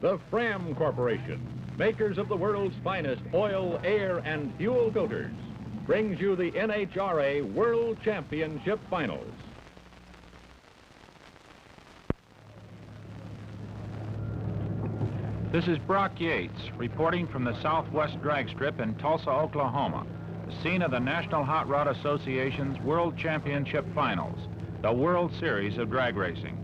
the Fram Corporation, makers of the world's finest oil, air, and fuel coaters, brings you the NHRA World Championship Finals. This is Brock Yates, reporting from the Southwest Drag Strip in Tulsa, Oklahoma, the scene of the National Hot Rod Association's World Championship Finals, the World Series of drag racing.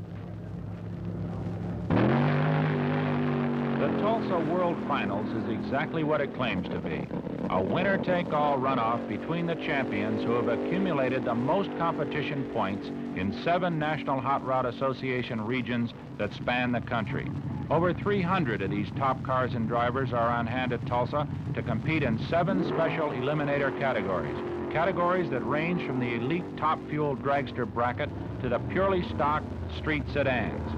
The Tulsa World Finals is exactly what it claims to be, a winner-take-all runoff between the champions who have accumulated the most competition points in 7 National Hot Rod Association regions that span the country. Over 300 of these top cars and drivers are on hand at Tulsa to compete in 7 special eliminator categories. Categories that range from the elite top fuel dragster bracket to the purely stock street sedans.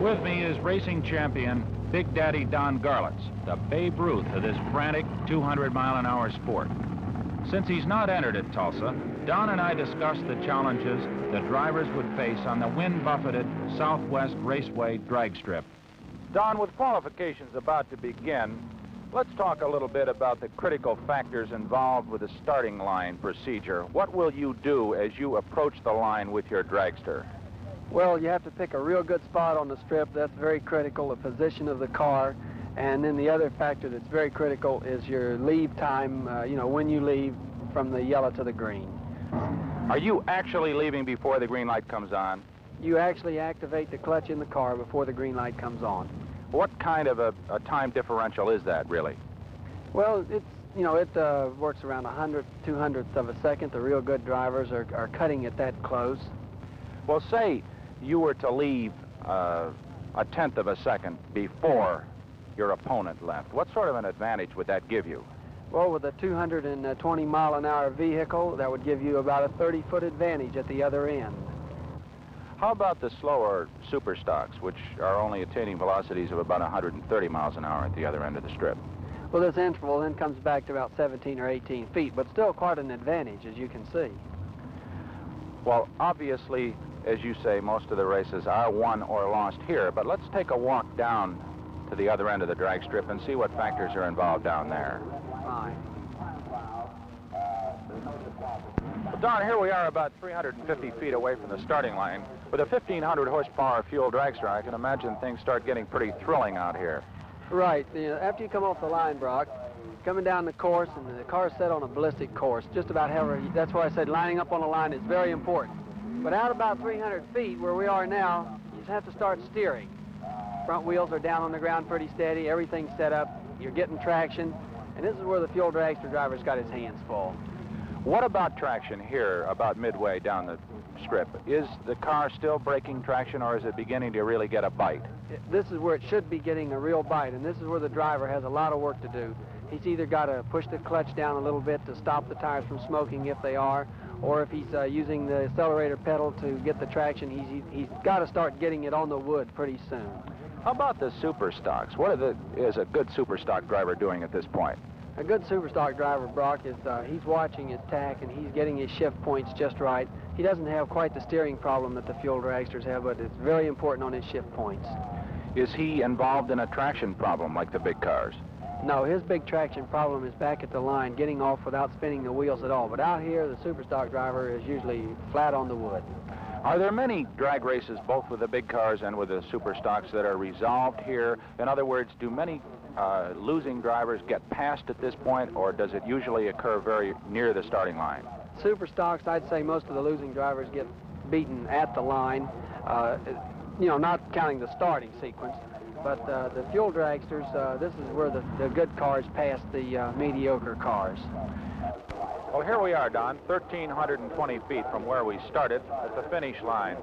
With me is racing champion Big Daddy Don Garlits, the Babe Ruth of this frantic 200-mile-an-hour sport. Since he's not entered at Tulsa, Don and I discussed the challenges the drivers would face on the wind-buffeted Southwest Raceway drag strip. Don, with qualifications about to begin, let's talk a little bit about the critical factors involved with the starting line procedure. What will you do as you approach the line with your dragster? Well, you have to pick a real good spot on the strip. That's very critical, the position of the car. And then the other factor that's very critical is your leave time, when you leave from the yellow to the green. Are you actually leaving before the green light comes on? You actually activate the clutch in the car before the green light comes on. What kind of a time differential is that, really? Well, it works around 200ths of a second. The real good drivers are cutting it that close. Well, say you were to leave a 1/10 of a second before your opponent left. What sort of an advantage would that give you? Well, with a 220-mile-an-hour vehicle, that would give you about a 30-foot advantage at the other end. How about the slower super stocks, which are only attaining velocities of about 130 miles an hour at the other end of the strip? Well, this interval then comes back to about 17 or 18 feet, but still quite an advantage, as you can see. Well, obviously, as you say, most of the races are won or lost here, but let's take a walk down to the other end of the drag strip and see what factors are involved down there. Fine. Well, Don, here we are about 350 feet away from the starting line. With a 1,500 horsepower fuel dragster, I can imagine things start getting pretty thrilling out here. Right. After you come off the line, Brock, coming down the course, and the car's set on a ballistic course, just about however, that's why I said lining up on the line is very important. But out about 300 feet, where we are now, you just have to start steering. Front wheels are down on the ground pretty steady, everything's set up, you're getting traction, and this is where the fuel dragster driver's got his hands full. What about traction here, about midway down the strip? Is the car still breaking traction, or is it beginning to really get a bite? This is where it should be getting a real bite, and this is where the driver has a lot of work to do. He's either got to push the clutch down a little bit to stop the tires from smoking if they are, or if he's using the accelerator pedal to get the traction, he's got to start getting it on the wood pretty soon. How about the super stocks? What is a good super stock driver doing at this point? A good super stock driver, Brock, is he's watching his tack and he's getting his shift points just right. He doesn't have quite the steering problem that the fuel dragsters have, but it's very important on his shift points. Is he involved in a traction problem like the big cars? No, his big traction problem is back at the line, getting off without spinning the wheels at all. But out here, the super stock driver is usually flat on the wood. Are there many drag races, both with the big cars and with the super stocks, that are resolved here? In other words, do many losing drivers get passed at this point, or does it usually occur very near the starting line? Super stocks, I'd say most of the losing drivers get beaten at the line, not counting the starting sequence. But the fuel dragsters, this is where the good cars pass the mediocre cars. Well, here we are, Don, 1,320 feet from where we started at the finish line.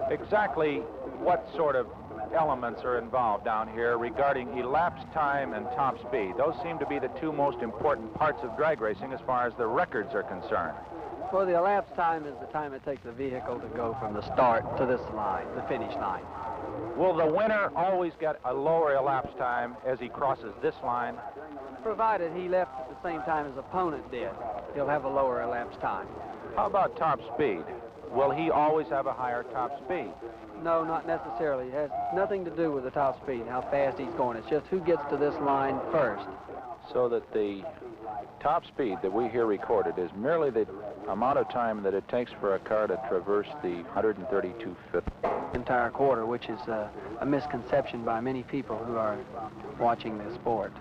Exactly what sort of elements are involved down here regarding elapsed time and top speed? Those seem to be the two most important parts of drag racing as far as the records are concerned. Well, the elapsed time is the time it takes the vehicle to go from the start to this line, the finish line. Will the winner always get a lower elapsed time as he crosses this line? Provided he left at the same time his opponent did, he'll have a lower elapsed time. How about top speed? Will he always have a higher top speed? No, not necessarily. It has nothing to do with the top speed, how fast he's going. It's just who gets to this line first. So that the top speed that we hear recorded is merely the amount of time that it takes for a car to traverse the 132 feet. Entire quarter, which is a misconception by many people who are watching this sport.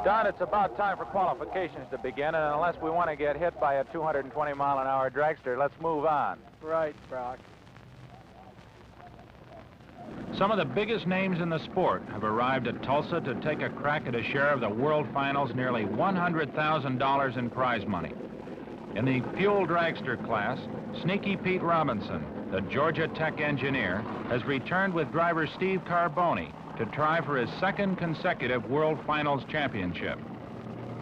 Don, it's about time for qualifications to begin, and unless we want to get hit by a 220-mile-an-hour dragster, let's move on. Right, Brock. Some of the biggest names in the sport have arrived at Tulsa to take a crack at a share of the World Finals, nearly $100,000 in prize money. In the fuel dragster class, Sneaky Pete Robinson, the Georgia Tech engineer, has returned with driver Steve Carboni to try for his second consecutive World Finals championship.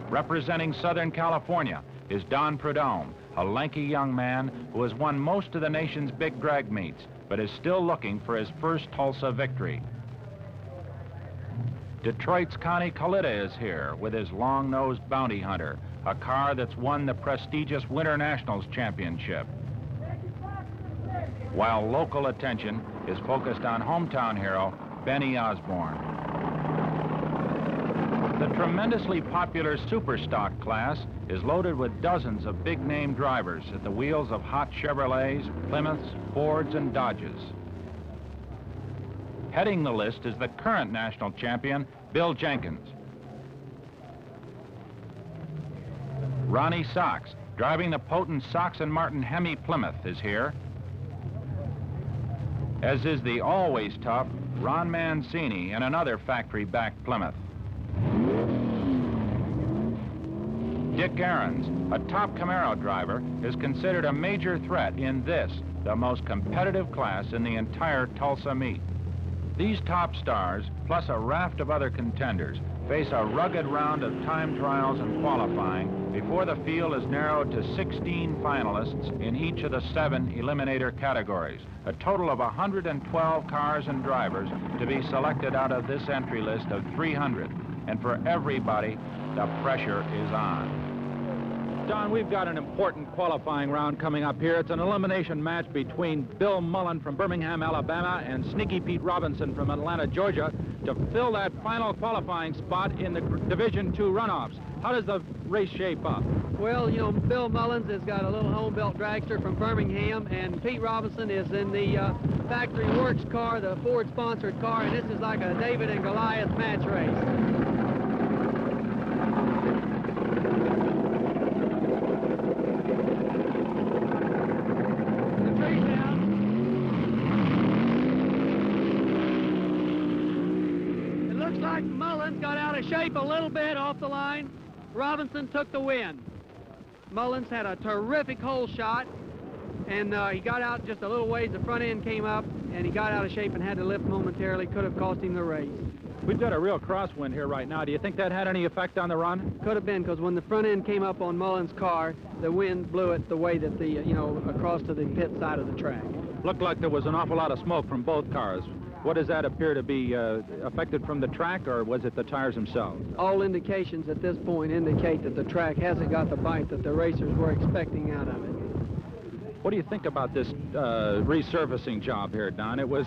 Representing Southern California is Don Prudhomme, a lanky young man who has won most of the nation's big drag meets, but is still looking for his first Tulsa victory. Detroit's Connie Kalita is here with his long-nosed Bounty Hunter, a car that's won the prestigious Winter Nationals Championship. While local attention is focused on hometown hero Benny Osborne. The tremendously popular Superstock class is loaded with dozens of big-name drivers at the wheels of hot Chevrolets, Plymouths, Fords, and Dodges. Heading the list is the current national champion, Bill Jenkins. Ronnie Sox, driving the potent Sox and Martin Hemi Plymouth, is here, as is the always tough Ron Mancini in another factory-backed Plymouth. Dick Aarons, a top Camaro driver, is considered a major threat in this, the most competitive class in the entire Tulsa meet. These top stars, plus a raft of other contenders, face a rugged round of time trials and qualifying before the field is narrowed to 16 finalists in each of the 7 eliminator categories, a total of 112 cars and drivers to be selected out of this entry list of 300. And for everybody, the pressure is on. Don, we've got an important qualifying round coming up here. It's an elimination match between Bill Mullen from Birmingham, Alabama, and Sneaky Pete Robinson from Atlanta, Georgia, to fill that final qualifying spot in the Division II runoffs. How does the race shape up? Well, you know, Bill Mullins has got a little home-built dragster from Birmingham, and Pete Robinson is in the Factory Works car, the Ford-sponsored car, and this is like a David and Goliath match race. Got out of shape a little bit off the line. Robinson took the win. Mullins had a terrific hole shot, and he got out just a little ways. The front end came up, and he got out of shape and had to lift momentarily. Could have cost him the race. We've got a real crosswind here right now. Do you think that had any effect on the run? Could have been, because when the front end came up on Mullins' car, the wind blew it the way that the, across to the pit side of the track. Looked like there was an awful lot of smoke from both cars. What does that appear to be affected from the track, or was it the tires themselves? All indications at this point indicate that the track hasn't got the bite that the racers were expecting out of it. What do you think about this resurfacing job here, Don? It was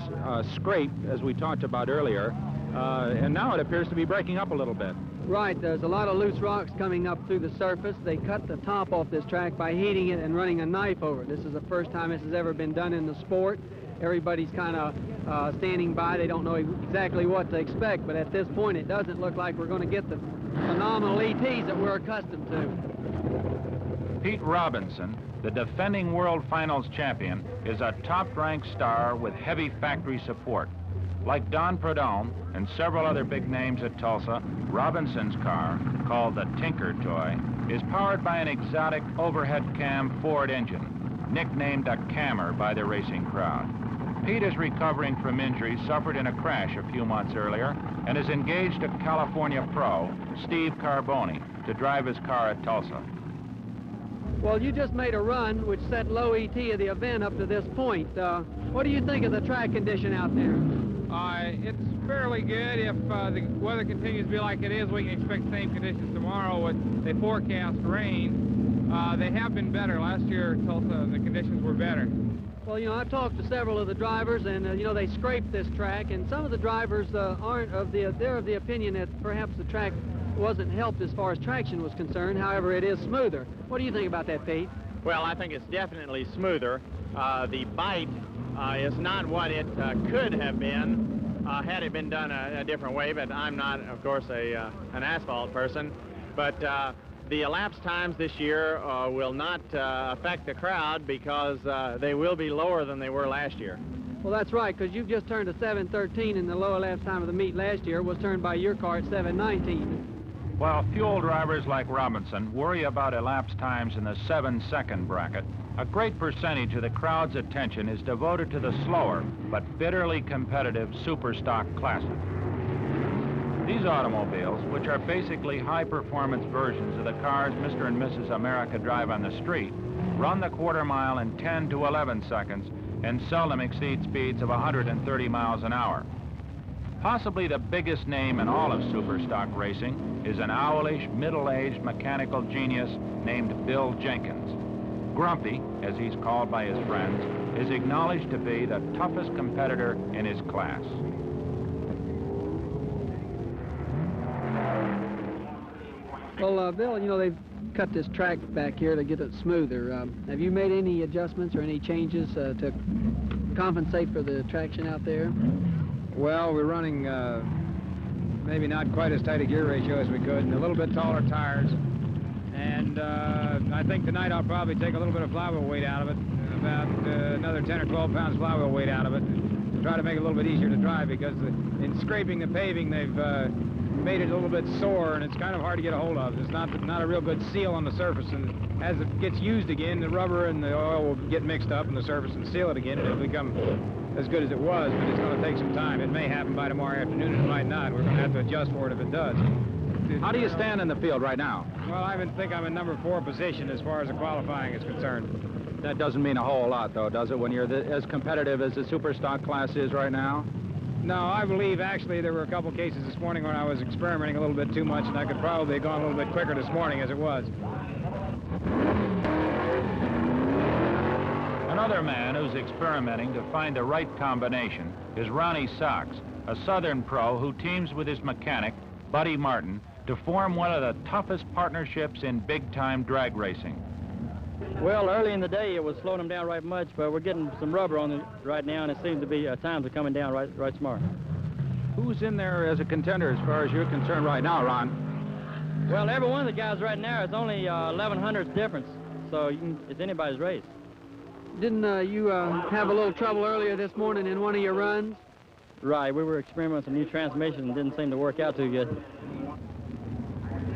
scrape, as we talked about earlier, and now it appears to be breaking up a little bit. Right, there's a lot of loose rocks coming up through the surface. They cut the top off this track by heating it and running a knife over it. This is the first time this has ever been done in the sport. Everybody's kind of standing by. They don't know exactly what to expect, but at this point it doesn't look like we're going to get the phenomenal ETs that we're accustomed to. Pete Robinson, the defending World Finals champion, is a top-ranked star with heavy factory support. Like Don Prudhomme and several other big names at Tulsa, Robinson's car, called the Tinker Toy, is powered by an exotic overhead cam Ford engine, nicknamed a Cammer by the racing crowd. Pete is recovering from injuries suffered in a crash a few months earlier and is engaged a California pro, Steve Carboni, to drive his car at Tulsa. Well, you just made a run which set low ET of the event up to this point. What do you think of the track condition out there? It's fairly good. If the weather continues to be like it is, we can expect the same conditions tomorrow with the forecast rain. They have been better. Last year, Tulsa, the conditions were better. Well, you know, I've talked to several of the drivers, and, you know, they scraped this track, and some of the drivers they're of the opinion that perhaps the track wasn't helped as far as traction was concerned. However, it is smoother. What do you think about that, Pete? Well, I think it's definitely smoother. The bite is not what it could have been had it been done a different way, but I'm not, of course, an asphalt person. But the elapsed times this year will not affect the crowd because they will be lower than they were last year. Well, that's right, because you've just turned a 7:13, and the lower elapsed time of the meet last year was turned by your car at 7:19. While fuel drivers like Robinson worry about elapsed times in the 7-second bracket, a great percentage of the crowd's attention is devoted to the slower but bitterly competitive Superstock Classic. These automobiles, which are basically high-performance versions of the cars Mr. and Mrs. America drive on the street, run the quarter mile in 10 to 11 seconds and seldom exceed speeds of 130 miles an hour. Possibly the biggest name in all of Superstock racing is an owlish, middle-aged mechanical genius named Bill Jenkins. Grumpy, as he's called by his friends, is acknowledged to be the toughest competitor in his class. Well, Bill, you know, they've cut this track back here to get it smoother. Have you made any adjustments or any changes to compensate for the traction out there? Well, we're running maybe not quite as tight a gear ratio as we could, and a little bit taller tires. And I think tonight I'll probably take a little bit of flywheel weight out of it, about another 10 or 12 pounds flywheel weight out of it, to try to make it a little bit easier to drive, because in scraping the paving, they've made it a little bit sore, and it's kind of hard to get a hold of. There's not a real good seal on the surface, and as it gets used again, the rubber and the oil will get mixed up in the surface and seal it again, and it'll become as good as it was, but it's going to take some time. It may happen by tomorrow afternoon, and it might not. We're going to have to adjust for it if it does. How do you stand in the field right now? Well, I think I'm in number 4 position as far as the qualifying is concerned. That doesn't mean a whole lot, though, does it, when you're as competitive as the Superstock class is right now? No, I believe actually there were a couple cases this morning when I was experimenting a little bit too much, and I could probably have gone a little bit quicker this morning as it was. Another man who's experimenting to find the right combination is Ronnie Sachs, a Southern pro who teams with his mechanic, Buddy Martin, to form one of the toughest partnerships in big-time drag racing. Well, early in the day, it was slowing them down right much, but we're getting some rubber on it right now, and it seems to be times are coming down right smart. Who's in there as a contender as far as you're concerned right now, Ron? Well, every one of the guys right now, it's only 11/100ths difference, so it's anybody's race. Didn't you have a little trouble earlier this morning in one of your runs? Right, we were experimenting with some new transmissions and didn't seem to work out too good.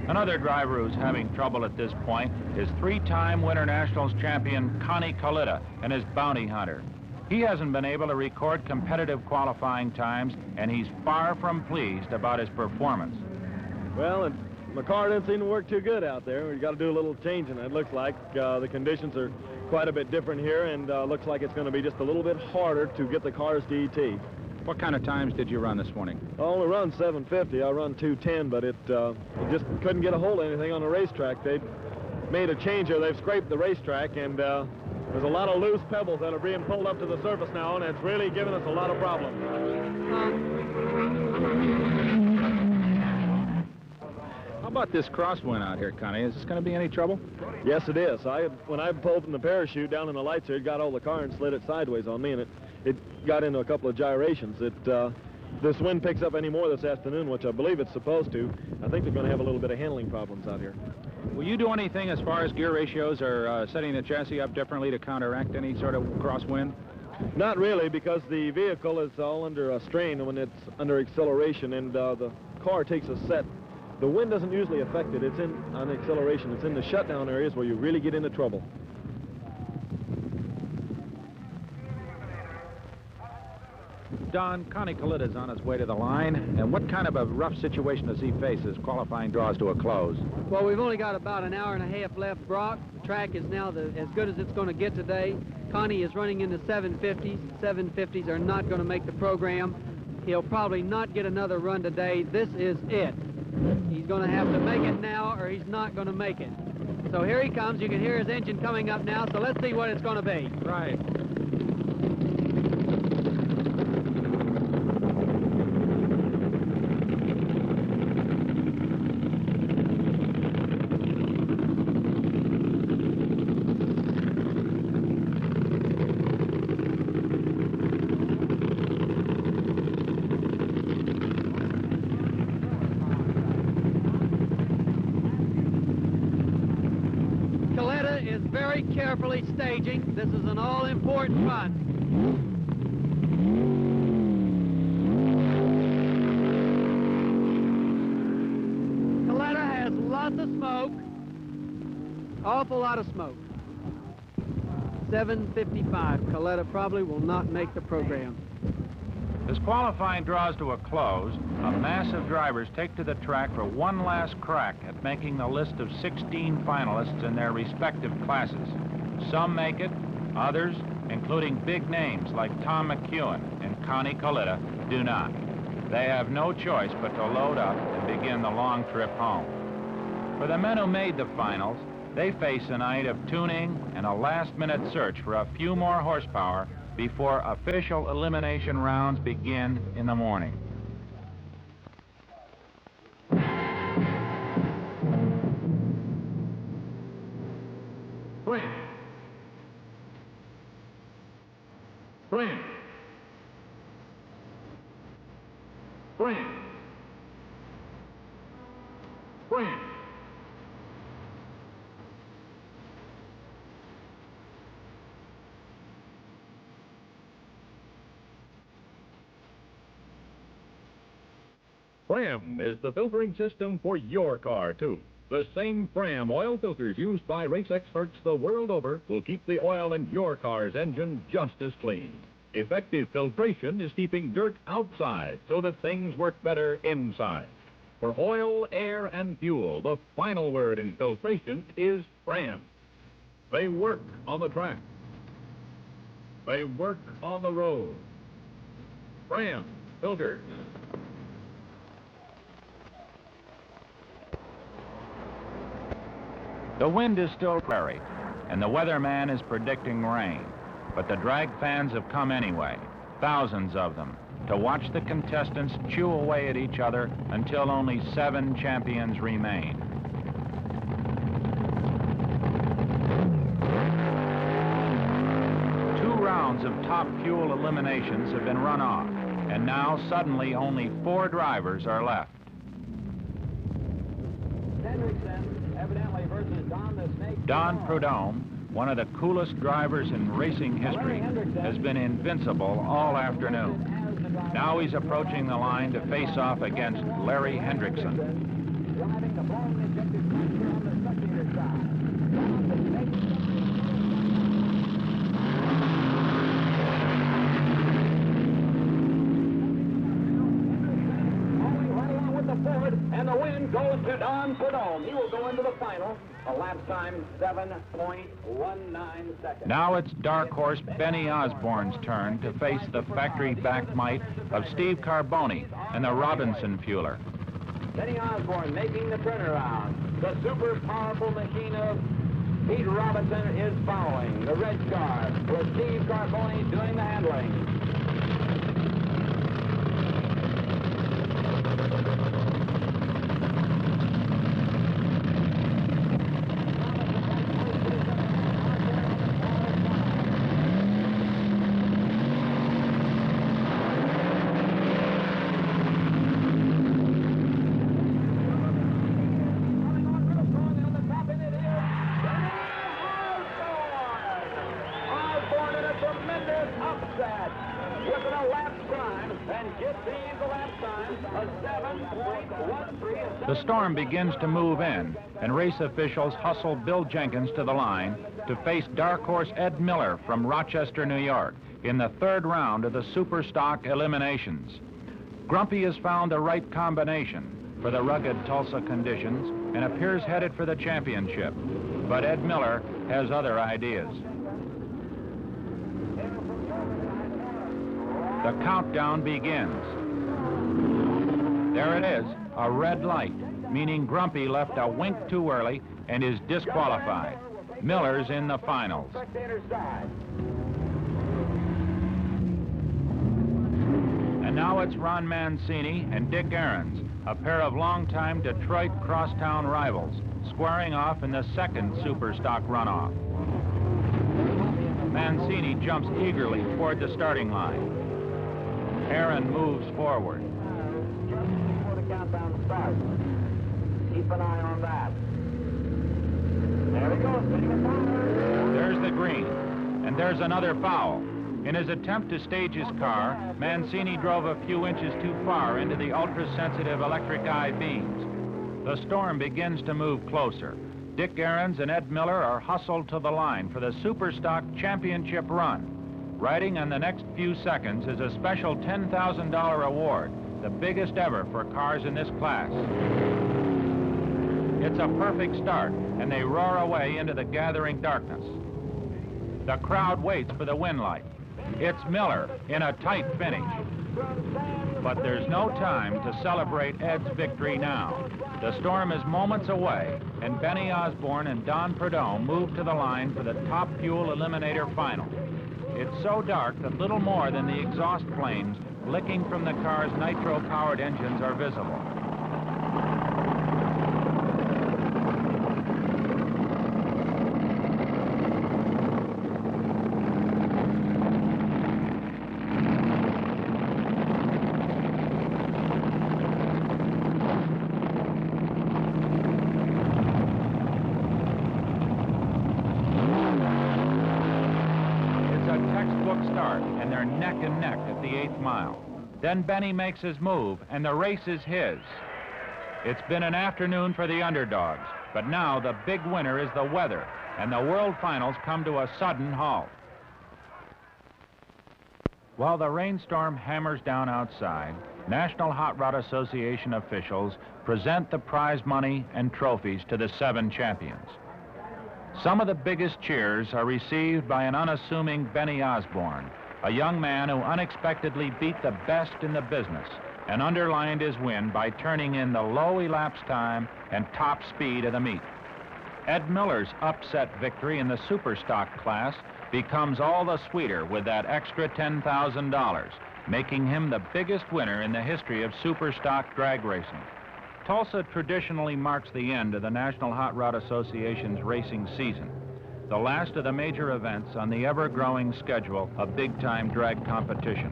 Another driver who's having trouble at this point is 3-time Winter Nationals champion Connie Kalita and his bounty hunter. He hasn't been able to record competitive qualifying times, and he's far from pleased about his performance. Well, my car didn't seem to work too good out there. We've got to do a little changing. It looks like the conditions are quite a bit different here, and looks like it's going to be just a little bit harder to get the cars to ET. What kind of times did you run this morning? I only run 750. I run 210, but it just couldn't get a hold of anything on the racetrack. They made a change here. They've scraped the racetrack, and there's a lot of loose pebbles that are being pulled up to the surface now, and it's really giving us a lot of problems. How about this crosswind out here, Connie? Is this going to be any trouble? Yes, it is. When I pulled from the parachute down in the lights here, it got all the car and slid it sideways on me, and it got into a couple of gyrations. This wind picks up any more this afternoon, which I believe it's supposed to. I think they're going to have a little bit of handling problems out here. Will you do anything as far as gear ratios or setting the chassis up differently to counteract any sort of crosswind? Not really, because the vehicle is all under a strain when it's under acceleration, and the car takes a set. The wind doesn't usually affect it. It's on acceleration. It's in the shutdown areas where you really get into trouble. Don, Connie Kalita's on his way to the line, and what kind of a rough situation does he face as qualifying draws to a close? Well, we've only got about an hour and a half left, Brock. The track is now as good as it's going to get today. Connie is running in the 750s. 750s are not going to make the program. He'll probably not get another run today. This is it. He's going to have to make it now or he's not going to make it. So here he comes. You can hear his engine coming up now, so let's see what it's going to be. Right. Very carefully staging. This is an all-important run. Coletta has lots of smoke. Awful lot of smoke. 7:55. Coletta probably will not make the program. As qualifying draws to a close, a mass of drivers take to the track for one last crack at making the list of 16 finalists in their respective classes. Some make it, others, including big names like Tom McEwen and Connie Coletta, do not. They have no choice but to load up and begin the long trip home. For the men who made the finals, they face a night of tuning and a last-minute search for a few more horsepower before official elimination rounds begin in the morning. Swing. Swing. Swing. Swing. Fram is the filtering system for your car, too. The same Fram oil filters used by race experts the world over will keep the oil in your car's engine just as clean. Effective filtration is keeping dirt outside so that things work better inside. For oil, air, and fuel, the final word in filtration is Fram. They work on the track. They work on the road. Fram filters. The wind is still prairie, and the weatherman is predicting rain. But the drag fans have come anyway, thousands of them, to watch the contestants chew away at each other until only 7 champions remain. Two rounds of top fuel eliminations have been run off, and now suddenly only 4 drivers are left. Don Prudhomme, one of the coolest drivers in racing history, has been invincible all afternoon. Now he's approaching the line to face off against Larry Hendrickson. And the win goes to Don Prudhomme. He will go into the final. A lap time 7.19 seconds. Now it's dark horse Benny Osborne's turn to face the factory-backed might of Steve Carboni and the Robinson Fueler. Benny Osborne making the turnaround. The super powerful machine of Pete Robinson is following the red car with Steve Carboni doing the handling. The storm begins to move in, and race officials hustle Bill Jenkins to the line to face dark horse Ed Miller from Rochester, New York, in the 3rd round of the Super Stock eliminations. Grumpy has found the right combination for the rugged Tulsa conditions and appears headed for the championship. But Ed Miller has other ideas. The countdown begins. There it is, a red light, meaning Grumpy left a wink too early and is disqualified. Miller's in the finals. And now it's Ron Mancini and Dick Ahrens, a pair of longtime Detroit crosstown rivals, squaring off in the second Superstock runoff. Mancini jumps eagerly toward the starting line. Aaron moves forward. Before the countdown starts. Keep an eye on that. There he goes. There's the green, and there's another foul. In his attempt to stage his car, Mancini drove a few inches too far into the ultra-sensitive electric eye beams. The storm begins to move closer. Dick Ahrens and Ed Miller are hustled to the line for the Superstock Championship run. Riding on the next few seconds is a special $10,000 award, the biggest ever for cars in this class. It's a perfect start, and they roar away into the gathering darkness. The crowd waits for the win light. It's Miller in a tight finish. But there's no time to celebrate Ed's victory now. The storm is moments away, and Benny Osborne and Don Prudhomme move to the line for the Top Fuel Eliminator Final. It's so dark that little more than the exhaust flames licking from the car's nitro-powered engines are visible. Neck and neck at the 8th mile. Then Benny makes his move, and the race is his. It's been an afternoon for the underdogs, but now the big winner is the weather, and the World Finals come to a sudden halt. While the rainstorm hammers down outside, National Hot Rod Association officials present the prize money and trophies to the 7 champions. Some of the biggest cheers are received by an unassuming Benny Osborne, a young man who unexpectedly beat the best in the business and underlined his win by turning in the low elapsed time and top speed of the meet. Ed Miller's upset victory in the Superstock class becomes all the sweeter with that extra $10,000, making him the biggest winner in the history of Superstock drag racing. Tulsa traditionally marks the end of the National Hot Rod Association's racing season, the last of the major events on the ever-growing schedule of big-time drag competition.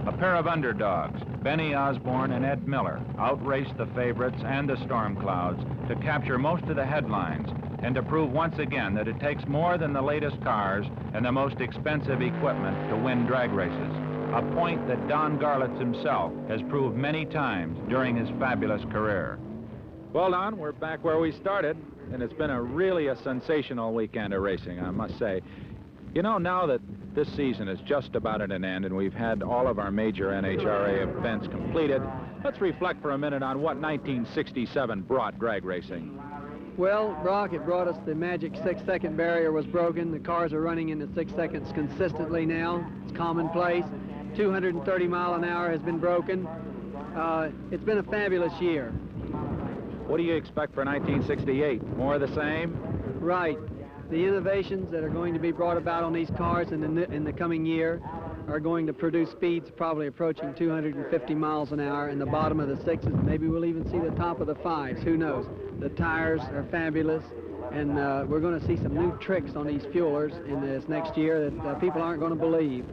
A pair of underdogs, Benny Osborne and Ed Miller, outraced the favorites and the storm clouds to capture most of the headlines and to prove once again that it takes more than the latest cars and the most expensive equipment to win drag races, a point that Don Garlits himself has proved many times during his fabulous career. Well, Don, we're back where we started, and it's been really a sensational weekend of racing, I must say. You know, now that this season is just about at an end and we've had all of our major NHRA events completed, let's reflect for a minute on what 1967 brought drag racing. Well, Brock, it brought us the magic 6-second barrier was broken. The cars are running into 6 seconds consistently now. It's commonplace. 230 mile an hour has been broken. It's been a fabulous year. What do you expect for 1968? More of the same? Right. The innovations that are going to be brought about on these cars in the coming year are going to produce speeds probably approaching 250 miles an hour in the bottom of the 6s. Maybe we'll even see the top of the 5s. Who knows? The tires are fabulous, and we're going to see some new tricks on these fuelers in this next year that people aren't going to believe.